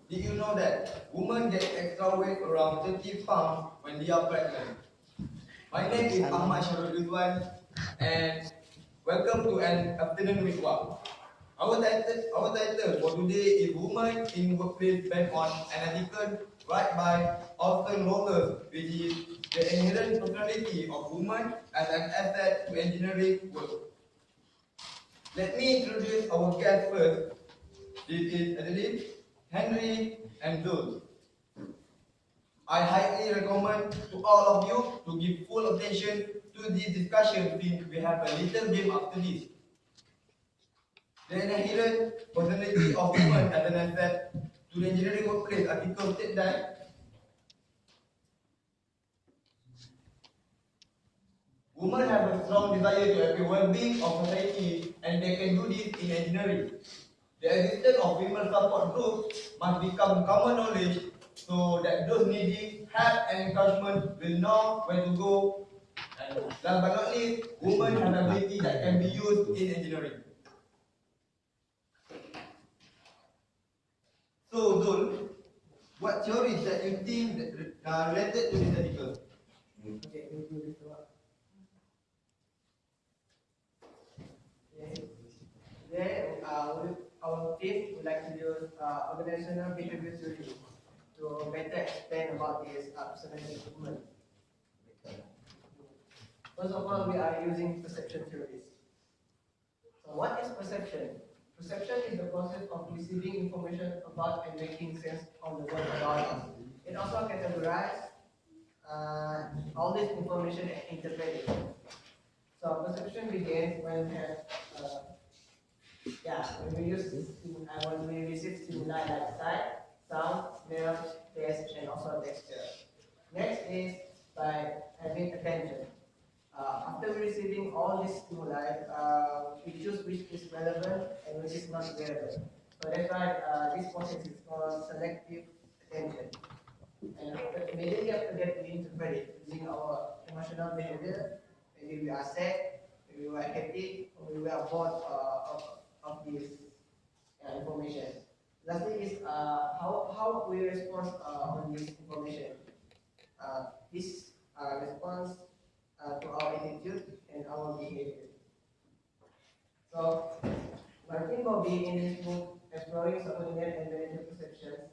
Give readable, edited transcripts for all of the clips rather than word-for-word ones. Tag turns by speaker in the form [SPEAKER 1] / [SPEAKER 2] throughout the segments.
[SPEAKER 1] Did you know that women get extra weight around 30 pounds when they are pregnant? My name is Ahmad Sharul Ridwan, and welcome to an afternoon with WAP. Our title for today is Women in Workplace Based on an article written by Austin Rollers, which is the inherent personality of women as an asset to engineering work. Let me introduce our guests first. This is Adeline, Henry, and Zul. I highly recommend to all of you to give full attention to this discussion since we have a little game after this. The inherent personality of women as an asset to the engineering workplace article states that women have a strong desire to have the well-being of society and they can do this in engineering. The existence of female support groups must become common knowledge so that those needing help and encouragement will know where to go. And last but not least, women have ability that can be used in engineering. So, Zul, what theories that you think that are related to this article?
[SPEAKER 2] Okay, thank you, Mr. Wak. Today, our team would like to use organizational behavior theory to better explain about this personality movement. First of all, we are using perception theories. So, what is perception? Perception is the process of receiving information about and making sense of the world around us. It also categorizes all this information and interpret it. So perception begins when we have, when we use when we receive stimuli like sight, sound, smell, taste, and also texture. Next is by having attention. After receiving all these stimuli, we choose which is relevant and which is not relevant. So that's why this process is called selective attention. And immediately after that, we interpret it using our emotional behavior. Maybe we are sad, maybe we are happy, or maybe we are bored of this information. Lastly is how we respond on this information. This response to our attitude and our behavior. So, Martin Bobby in his book Exploring Subordinate and Relative Perceptions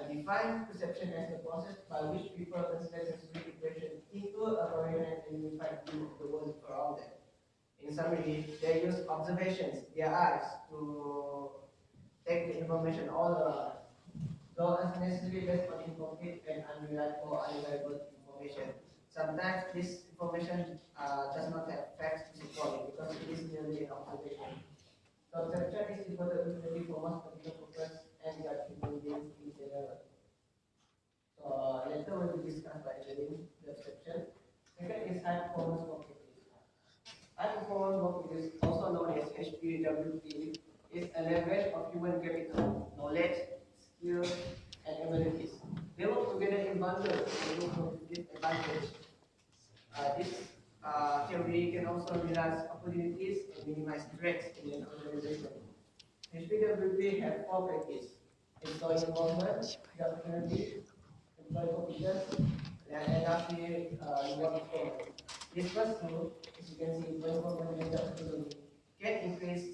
[SPEAKER 2] define perception as the process by which people translate sensory equation into a coherent and unified view of the world around them. In summary, they use observations, their eyes, to take the information all around, though unnecessarily based on incomplete and unreliable information. Sometimes this information does not have facts to support it because it is merely an observation. So perception is important for most particular purpose and that human beings in general. So later will be discussed by the perception. Second is high performance work ethics. High performance work ethics, also known as HPWP, is a leverage of human capital, knowledge, skills, and abilities. They work together in bundles to look this advantage. This theory can also realize opportunities and minimize threats in an organization. HPWP have four practices: employee involvement, job opportunity, employee competence, and lastly, reward performance. This first two, as you can see, employee involvement and job opportunity, can increase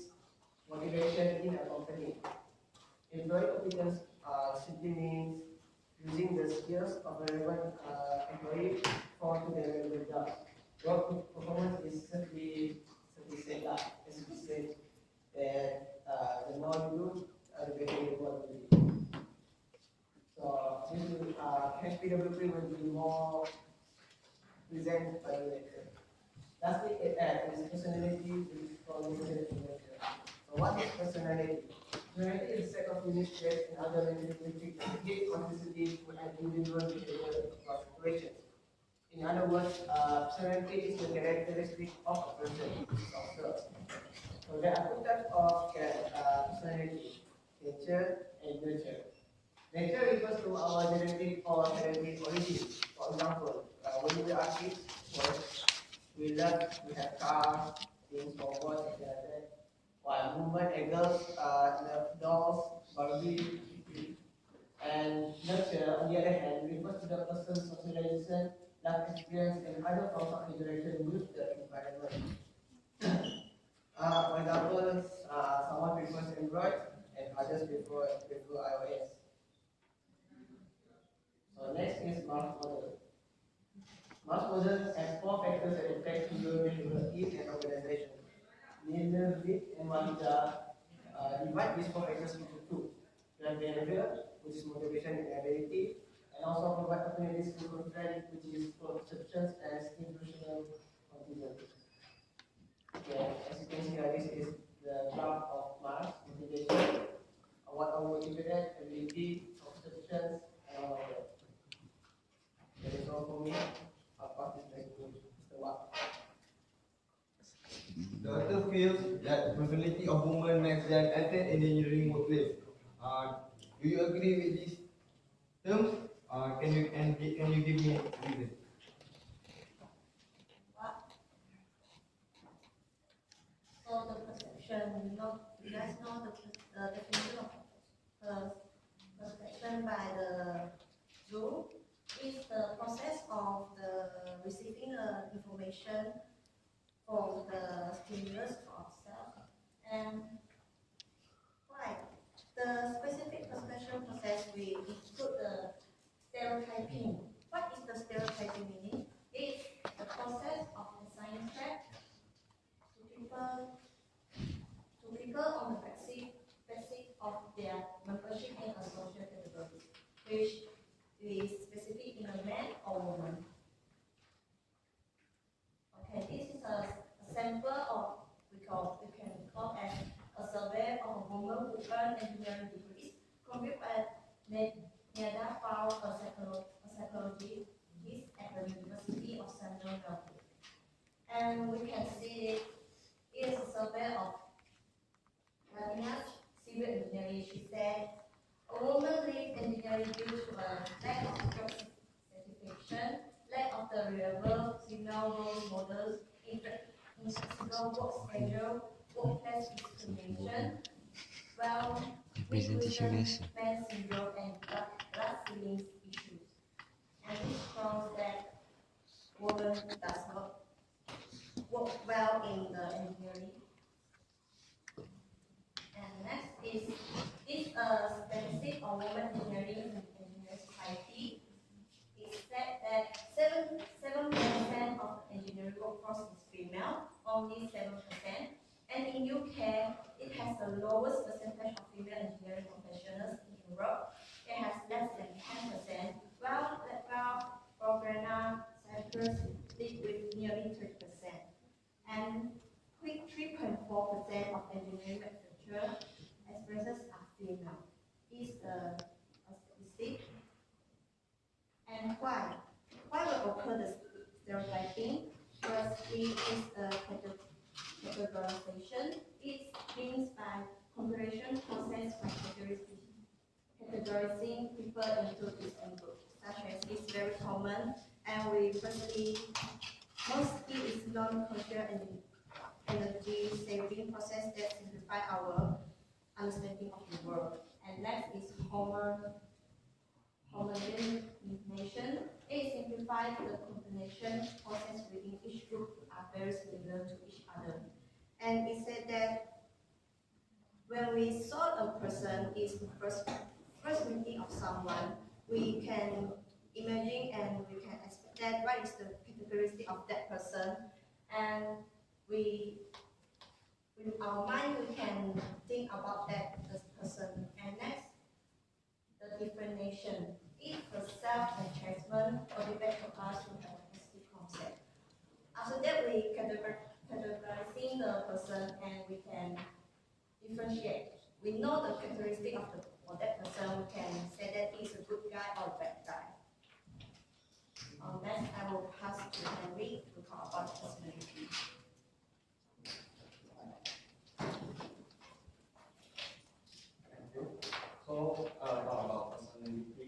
[SPEAKER 2] motivation in a company. Employee competence simply means using the skills of a relevant employee for to the relevant job. Work performance is simply said as we said that the more you do, the better your work will be. So this will HPWP will be more presented by the lecture. Lastly, it adds personality is called nature. So what is personality? Personality is a set of unique traits and other characteristics that give consistency to an individual behavior across situations. In other words, personality is the characteristic of a person. So there are two types of personality: nature and nurture. Nature refers to our genetic or hereditary origin. For example, when we are kids, we love to have cars, things for boys, and like that. While women and girls love dolls, Barbie, And nurture, on the other hand, refers to the person's socialization, life experience, and other forms of interaction with the environment. For example, someone prefers Android and others prefer iOS. So next is Mars model. Mars model has four factors that affect human behavior and organization. Neither Witt and Mahita divide these four factors into two. Plant behavior, which is motivation and ability, and also provide opportunities to confront, which is perceptions and institutional contingent. Okay, as you can see here, this is the graph of Mars motivation, what are motivated, ability, perceptions, and all of that. That is all for me. I'll pass this back to Mr. Wak.
[SPEAKER 1] The author feels that personality of women makes them enter engineering workplace. Do you agree with these terms? Can you give me a reason?
[SPEAKER 3] So the perception, you guys know the definition of perception by the Zoom is the process of the receiving the information from the stimulus to ourselves. And why? The specific perception process we include the stereotyping. What is the stereotyping meaning? It's the process of assigning track to people on the basis of their membership in a social category, which is specific in a man or woman. Okay, this is a sample of we can call as a survey of a woman who earned engineering degrees conducted by Neda Fao, a psychologist at the University of Central Melbourne. And we can see it is a survey of Ladina's civil engineering. She said, a woman leaves engineering due to a lack of job satisfaction, lack of the reliable female role models, inflexible work schedule, workplace discrimination, well,
[SPEAKER 4] Presentation, guys.
[SPEAKER 3] man syndrome, and glass ceilings issues. And this shows that women does not work well in the engineering. And next is a statistic of women engineering in engineering society. It said that 7% of engineering workforce is female, only 7%. And in UK, it has the lowest percentage of female engineering professionals in Europe. It has less than 10%, while for Ghana, Cyprus lead with nearly 3%. And 3.4% of engineering manufacturer expresses are female. Is a statistic. And why? Why will occur the stereotyping? Firstly, is a categorization. It means by comparison process by categorizing people into different groups, such as it's very common, and we firstly mostly is non-cultural and energy saving process that simplify our understanding of the world. And next is homogenization. It simplifies the combination process within each group are very similar to each other. And it said that when we saw a person is the first meeting of someone, we can imagine and we can expect that what is the characteristic of that person, and in our mind we can think about that person. And next, the differentiation. It's a self-attachment or debate to us to have a specific concept. After that, we categorizing the person and we can differentiate. We know the characteristic of that person. We can say that he's a good guy or a bad guy. Next, I will pass to Henry to talk about personality.
[SPEAKER 5] Thank you. So, talk about personality.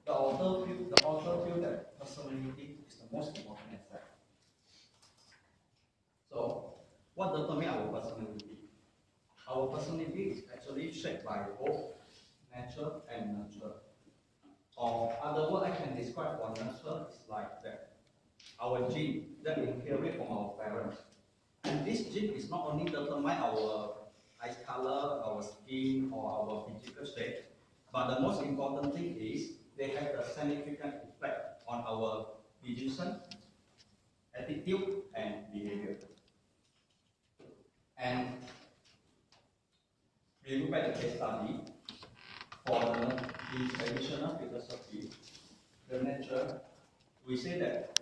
[SPEAKER 5] The author feel that personality is the most important aspect. So, what determines our personality? Our personality is actually shaped by both nature and nurture. Or other word I can describe for nurture is like that. Our gene that we inherit from our parents. And this gene is not only determine our eye color, our skin, or our physical shape, but the most important thing is they have a significant effect on our decision, attitude, and behavior. And we look at the case study for the traditional philosophy, the nature. We say that